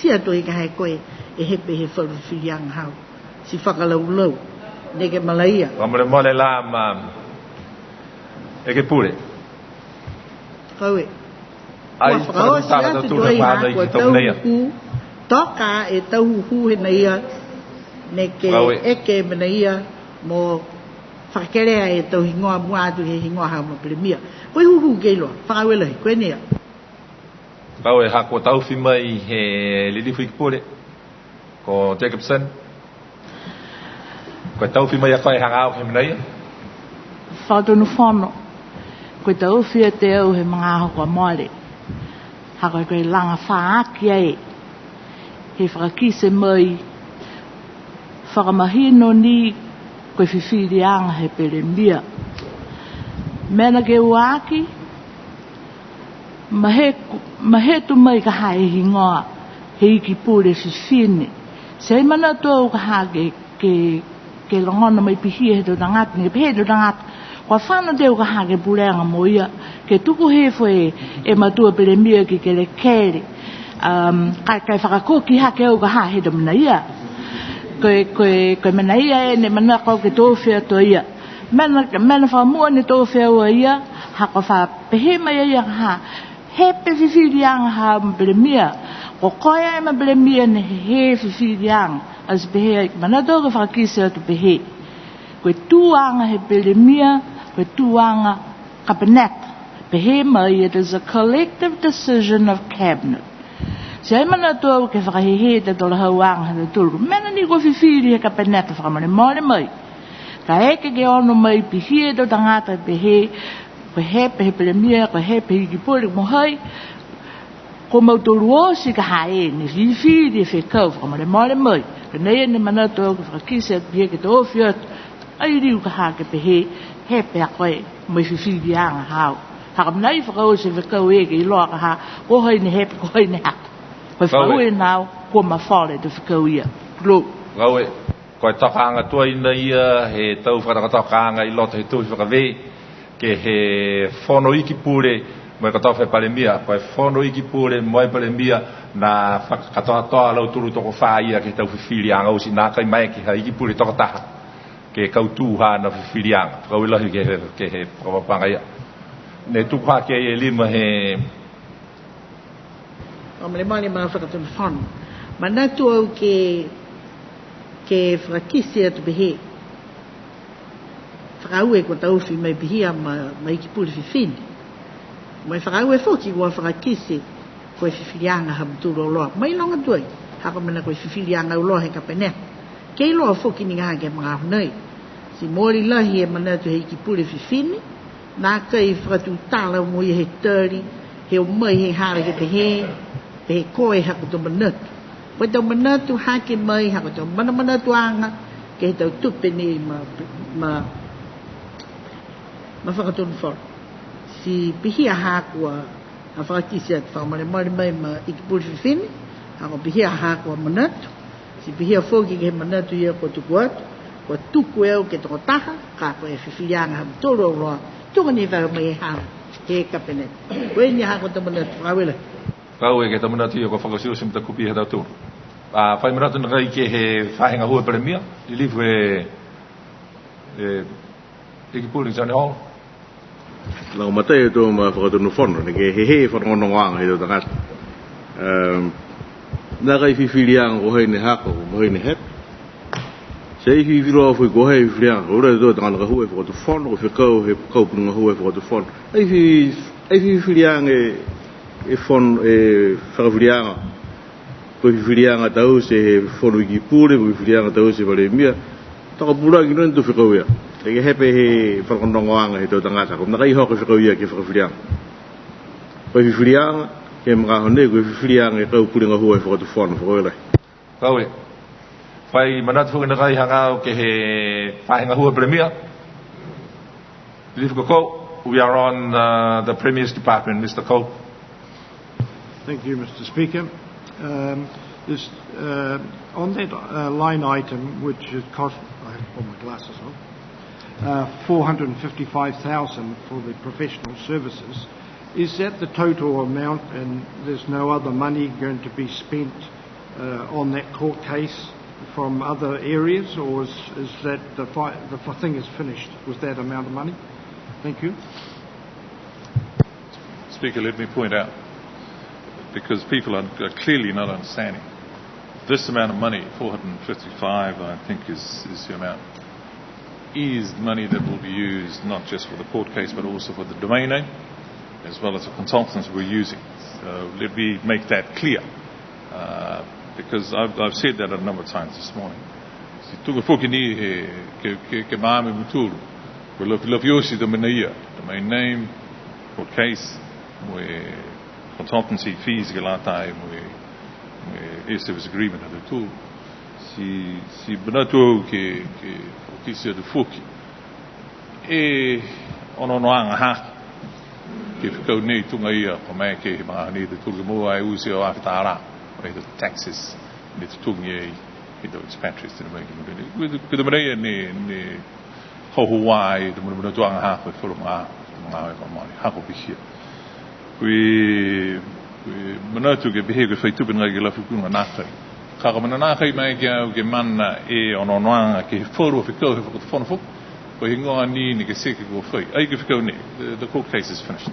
sia to I ka hai koe e hepe he whalawhianga hau. Si whakalau neke Malaia. Wamare mole la e ke pure. Kaue. Ai whakatutanga tau tūra whāna I ki tau neia. Toka e tau hu he neia neke eke meneia mo whakerea e tau hingoa mua atu he hingoa hau ma Pelemia. Koe huhu keiloa, whakawela he, koe nea. Kaue hako tau whimai he lilifu I ki pure. Ko Jacobson. Koe tau whimai a koe hangau he meneia. Whātonu whono. Koe tau whia te au he mga hoko moare. Hako koe langa whaaki ai. He whakakise mai. Whakamahino ni koe whiwhirianga he Pelemia. Mena ke uaki. Mahetu mai ka hae hingoa. He iki pure whiwhine. Sei mana tō ka hae ke longona mai pihia he tō tangata. Nge pihe tō tangata. Kwa whana teo ka hake pureanga mo ia, ke tuku hefo e matua Pelemia ki ke le kere. Kai whakakoki hake au ka hahe to mana ia. Koe mana ia e ne mana kau ke tōwhia to ia. Mena whamua ne tōwhia ua ia, hako whapehe mai ia ka ha. Hepe whiwhirianga ha ma Pelemia. Ko koia e ma Pelemia ne he whiwhirianga. As pehe, mana tō ka whakakise atu pehe. Koe tuanga he Pelemia, koe tuanga kabinet. Pehe mai, it is a collective decision of cabinet. Se ai mana tō ke whakahehe te tola hauanga he tūru. Mena ni ko whiwhiri he kabinet whakamane maare mai. Ka eke ke ono mai pihie tō tangata pehe, koe hepe he Pelemia, koe hepe hiki pōri mo hai. Ko mautoro osi ka hae, ni whiwhiri he whekau whakamane maare mai. Ka neia ni mana tō ke whakakise at pihe ke tō whiat. Ai riu ka hake pehe, hepe a koe, mai whiwhiri anga hau. Hakam nai whakau se whakau eke I loa ka ha, ko hoi ni hepe, ko hoi ni haka. Koe whakau e nao, ko ma whare te whakau ia. Glo. Gaue, koe tokanga tua ina ia, he tau whakatokanga I loto he tūhi whakawe, ke he whono iki pure, moe katoa whai Pelemia, koe whono iki pure, moe Pelemia, na whakatoa toa lau turu toko wha ia, ke tau whiwhiri anga usi, nā kai mai ki ha iki pure toko taha. Ke kautu ha na whiwhirianga. Kau ilahi ke he whakapapanga ia. Ne tukuha ke e lima he... O mele mani mana whakatunu whanu. Manatu au ke whakakise atu behe. Whakaue ko tauwhi mai behia ma iki pule whiwhini. Mai whakaue whoki kua whakakise koe whiwhirianga ha mturo loa. Mai longa tuai. Haka mana koe whiwhirianga uloa he kapene. Kei loa whoki ni ngaha ke mga hunei. Si mori lahi e manatu he iki pule whiwhini. Nā kai whakatu tāla mo I he tari. He o mai he hara ke pehe. Pehe koe hako to manatu. Koe tau manatu hake mai hako to manatu anga. Ke he tau tupe ni ma whakatonu whara. Si pihia hakua a whakakisi at whakamare mai ma iki pule whiwhini. Hako pihia hakua manatu. Si pihia whoki ke he manatu ia ko tuku atu. Ko tuku eo ke toko taha, ka koe whiwhirianga ha mtoro roa, tuka ni whau mai e hana, he kapene. Koe ni hako tamanatu, whawela. Kau e ke tamanatu ia ko whakasiru sim takupi he tau tūru. Whai manatu na kai ke he whahenga hua Pelemia, I lifu Iki pūling Johnny Hall. Nā matai e tō ma whakatunu whono, ne ke he whanongoanga he tō tangata. Nā kai whiwhirianga ko hei ne hako, ko hei ne hepe. Se I whiwhiroa whui ko hei whiwhirianga, ko ura e tō tangana ka hua e whakatu whono, ko whikau he kaupunga hua e whakatu whono. Ei whiwhirianga e whono e whakawhirianga. Ko whiwhirianga tau se he whono iki pūre, ko whiwhirianga tau se Pelemia. Taka pūra ki nōni tō whikau ia. Eke hepe he whakonongoanga he tō tangata, ko nakai hoka whikau ia ke whakawhirianga. Ko whiwhirianga, ke mga hone, ko whiwhirianga e kaupunga hua e whakatu whono, whakawelai. Kaue. Whai manatu whukana kai hangau ke he whahenga hua Pelemia. We are on the Premier's Department, Mr. Cole. Thank you, Mr. Speaker. On that line item, which has cost, I have to put my glasses on, 455,000 for the professional services, is that the total amount and there's no other money going to be spent on that court case from other areas, or is that the thing is finished with that amount of money? Thank you. Speaker, let me point out, because people are clearly not understanding. This amount of money, 455, I think is the amount, is money that will be used not just for the court case but also for the domain name, as well as the consultants we're using. So let me make that clear, because I've said that a number of times this morning. Si tuga foki ni ke maame mutulu, we love yosi domain name, court case, we consultancy fees gelatai, we service agreement at the tool. Si benato ke officio de foki ononoanga ha ke ficou nei tunga ia ko mai ke ma ni de tuga mo ai usi o aftara with the taxes mit tunga i do expatriates in the making with the maria ni ho Hawaii de mo tuanga ha ko fulu ma ko mari ha ko bihia we benato ke behege feitu ben regela fukunga nakai ka mana nakai mai ke manna ononoanga ke foro ficou he fo fo ko hingo ni ke seke go foi ai ke ficou ni the court case is finished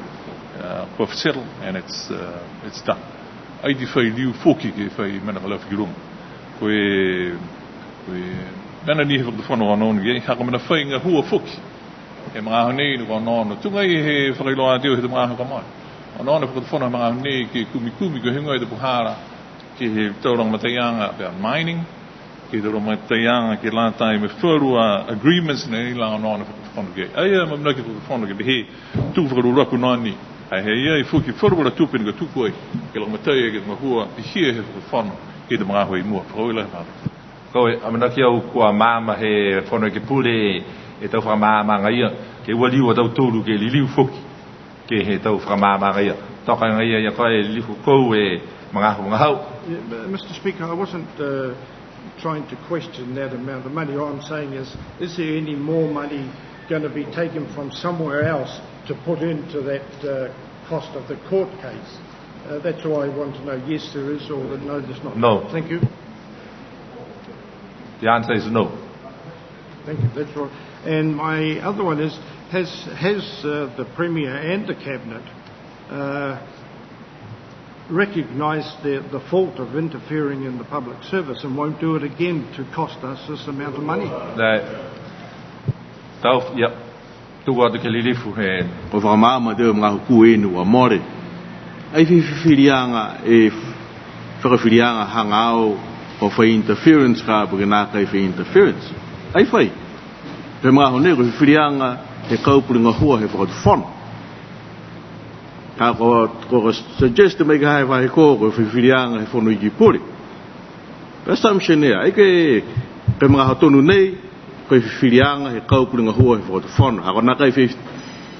we've settled and it's done ai di foi liu foki ke foi mana galo firum we nana ni he fo no no nge ka mana foi nga hu foki e mga nei no no tunga he foi lo adio he mga ka mai ono ko fo no mga nei ke kumi ko hingo de buhara ke he tolong matayanga about mining ke tolong matayanga ke la time for agreements nei la ono fo no ge ai mamna ke fo no ge he tu fo ro ko nani ai he fuki for ro tu pen go tu ko ke lo mataya ke mahua he he fo no ke de mga hoi mo fo la ba ko amana ki au ko mama he fo no ke pule e tau fa mama ngai ke wali o tau tolu ke liliu foki ke he tau fa mama ngai to ka ngai ya ko e lifu ko e Mr. Speaker, I wasn't trying to question that amount of money. All I'm saying is there any more money going to be taken from somewhere else to put into that cost of the court case? That's all I want to know. Yes, there is, or no, there's not. No. Thank you. The answer is no. Thank you. That's right. And my other one is, has the Premier and the Cabinet recognised the fault of interfering in the public service and won't do it again to cost us this amount of money? Yep. Tu wa de kelilifu he o fa mama de mga ku inu wa more ai filianga filianga hangao o fa interference ka bugina ka interference ai fai pe mga hone ko filianga e kaupulinga hua he fa fon ko suggest to make high vai ko filianga he fono i puri assumption e ai ke mga hatonu nei ko filianga he kaupulinga hua he fa fon ha na kai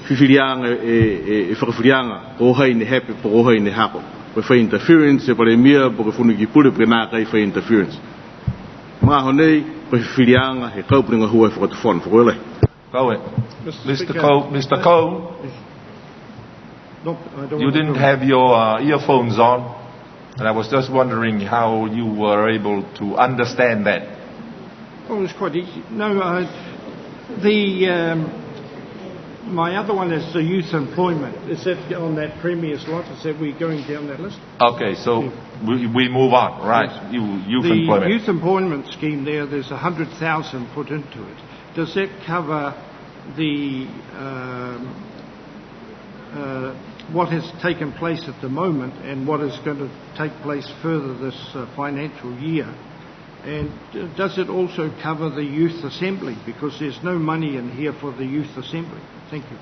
filianga e filianga o hai ne happy po hai ne hapo ko fa interference e pare mia po fono i puri pe na kai fa interference mga hone ko filianga he kaupulinga hua he fa fon fo le go it Mr. Cole. You didn't have your earphones on, and I was just wondering how you were able to understand that. Oh, it's quite easy. No, my other one is the youth employment. Is that on that Premier's lot? Is that we're going down that list? Okay, so we move on, right? Yes. Youth employment. The youth employment scheme there's 100,000 put into it. Does that cover the what has taken place at the moment and what is going to take place further this financial year? And does it also cover the youth assembly? Because there's no money in here for the youth assembly. Thank you.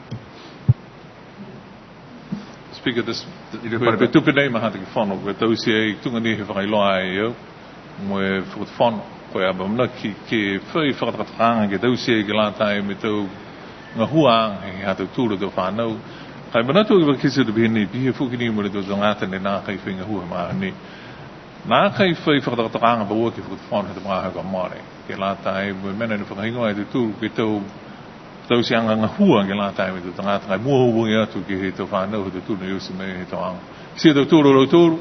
Speaker, this we took a name I had to phone with those here took a name for a law we for the phone for I'm not ki very for the gang get those here gelata met to na hua had to tour the fano I ben natuurlijk kies de begin hier voeg nie moet dit dan laat en na geef vinge hoe maar nie na geef vir dat aan behoort vir het van het maar gaan maar ke laat hy men van hingo uit toe ke toe toe sien aan hoe ke laat hy met dit laat hy moe hoe ja toe ke het van nou dit toe nou se mee het aan sien dat toe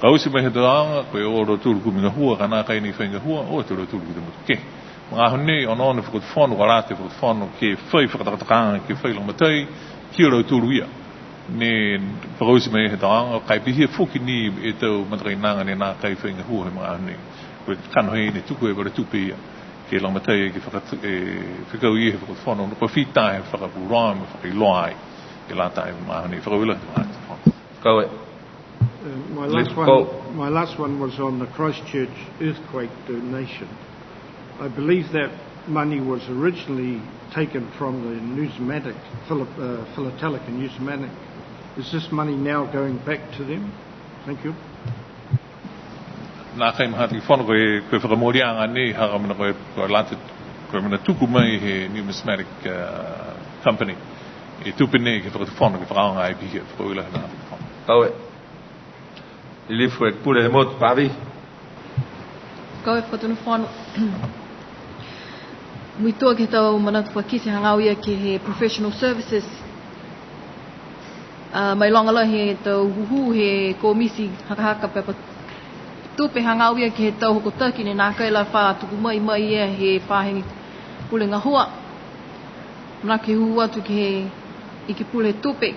Au si mai doanga ko o ro tu ku minga hua kana kai ni fenga hua o tu ro tu ku mo ke ma hone ono fu fon wala te fu fon ke foi fu ta ta ke foi lo matai ki ro tu ruia ne au si mai doanga kai bi he fu ki ni e to matai nanga ne na kai fenga hua ma hone ko kan hoi ni tu ko e ro tu pe ke lo matai ke fu ka ui fu fon no ko fita fu ka bu ram fu ki loai ke la tai ma hone fu wila Go it. My last one was on the Christchurch earthquake donation. I believe that money was originally taken from the numismatic, philatelic and numismatic. Is this money now going back to them? Thank you. Na kai mahati fono ko fa mo dia ngani ha ka mena ko lati ko mena tuku mai he numismatic company e tupene ke fa fono ke fa nga IP ke fa ila na Go it. Ili foi pure mot pavi. Go for the fun. Muito que tau manat fa kisi hangau ia ke he professional services. Mai longa la he tau hu he komisi haka pe tu pe hangau ia ke tau ko taki ni na kai la fa tu mai ia he fa he pulenga hua. Na ke hua tu ke iki pule tu pe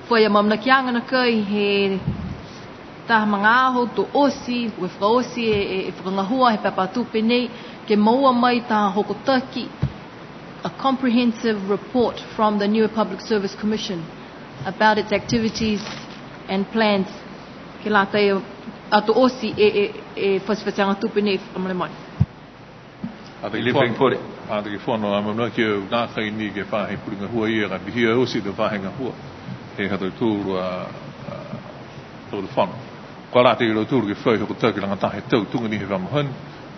foi a mamna kianga na kai he ta manga ho to osi we fa osi e fa hua he papa tu pe nei ke maua mai ta hokotaki a comprehensive report from the New Public Service Commission about its activities and plans ke la te ato osi e fasfatanga tu pe nei amale mai Ili foi pure ade fono amamna ke na kai ni ke fa he pulinga hua ia ka bi osi do fa henga hua he ha tu tu fono ko la te ro tu ke foi ko ta ke langa ta he tu ni he vam hun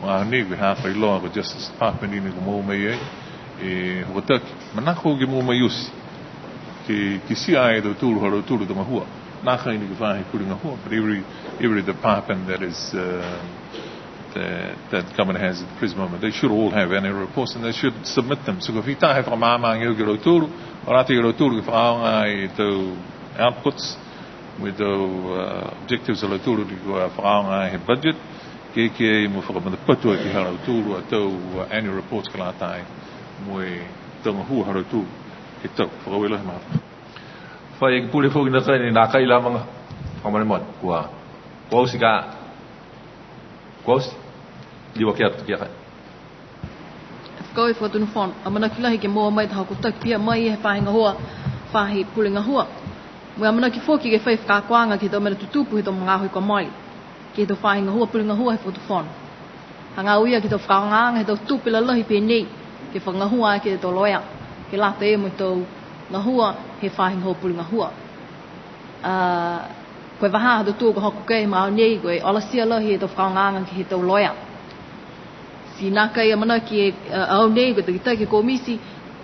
ma ni we ha fa lo ko just department ni ko mo me e ko ta mana ko ge mo me yusi ki si ai do tu ro tu do ma hua na kai ni ke fa he pulinga hua but every department that is that government has at the present moment, they should all have annual reports and they should submit them. So if you have a mama and you get a tour, or at you tour, if I do outputs with the objectives of the tour, if I have budget, KK, move from the put to a tour, to annual reports, Kalatai, we don't who are to it took for a will. Fai pule fo na kai na kai la mga pamalimon kwa. Kwa sika. Kwa Liwa kia kia. Kau for tu nufon, amana kila hike mo mai tau kutak pia mai he pahinga hoa, fahi pulinga hoa. Mo amana ki foki ke fai ka kwanga ki to mena tutupu to mga hui ko mai. Ki to fahinga hoa pulinga hoa he for tu fon. Hanga uia ki to whakanga he to tupila lahi pe nei, ki whanga hoa ki to loia. Ki la te mo to nga hoa he fahinga hoa pulinga hoa. Koe waha do tu ko hoku kei ma nei koe ala sia lahi to whakanga ki to loia. Si nā kai amana ki au nei ko te ki komisi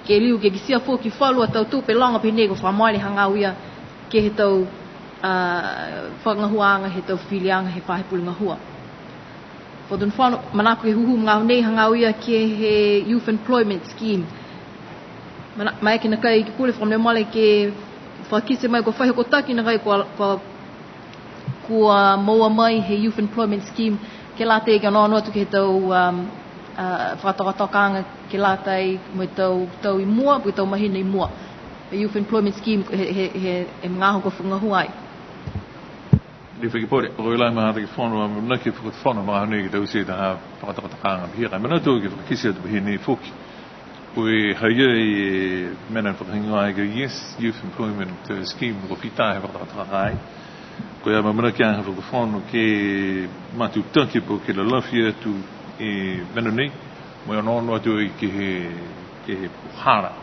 ke liu ke kisia fo ki whalu a tau tupe langa pe nei ko whamaile hanga uia ke he tau whangahuanga he tau whilianga he whahe pulinga hua. Whodun whanu manako he huhu ngau nei hanga uia ke he Youth Employment Scheme. Mai ki na kai ki pule whamne male ke whakise mai ko whahe ko taki na kai kua moa mai he Youth Employment Scheme ke la te ka nono atu ke he tau whakatokanga ke la tai mo tau I mua, mo tau mahina I mua. The Youth Employment Scheme he ngaho ko whunga huai. Li whaki pore, o ilai maha te whono, na ki whakot whono maha nei ki tau se ta ha whakatokanga pihira. Mana tau ki whakakisi atu pihi nei whoki. Ui haia I mena whakahingoa I go, yes, Youth Employment Scheme ko whita he whakatokanga ai. Ko ia mamana ki anga whaka whono ke matu tanki po ke la lawhia tu mena nei, mo ia nono atu I ke he puhara,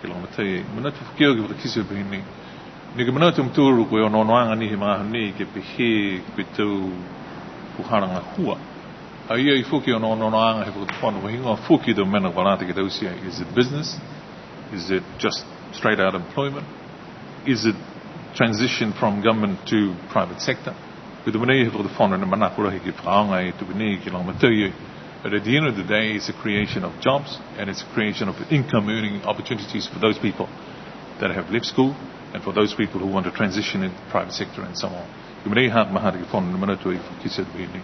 ke la matai, mana tu whakeo ki waka kisi api nei. Ni ke mana tu mturu ko ia nono anga ni he maha nei ke pehe ke tau puhara ngā hua. A ia I whuki ia nono anga he waka whono, ko hingoa whuki do mena walata ke tausia. Is it business? Is it just straight out employment? Is it transition from government to private sector? With the money for the fund and the manakura he give to be but at the end of the day, it's a creation of jobs and it's a creation of income earning opportunities for those people that have left school and for those people who want to transition into the private sector and so on. Ki mrei hak mahar ki fon mana tu ki set bini.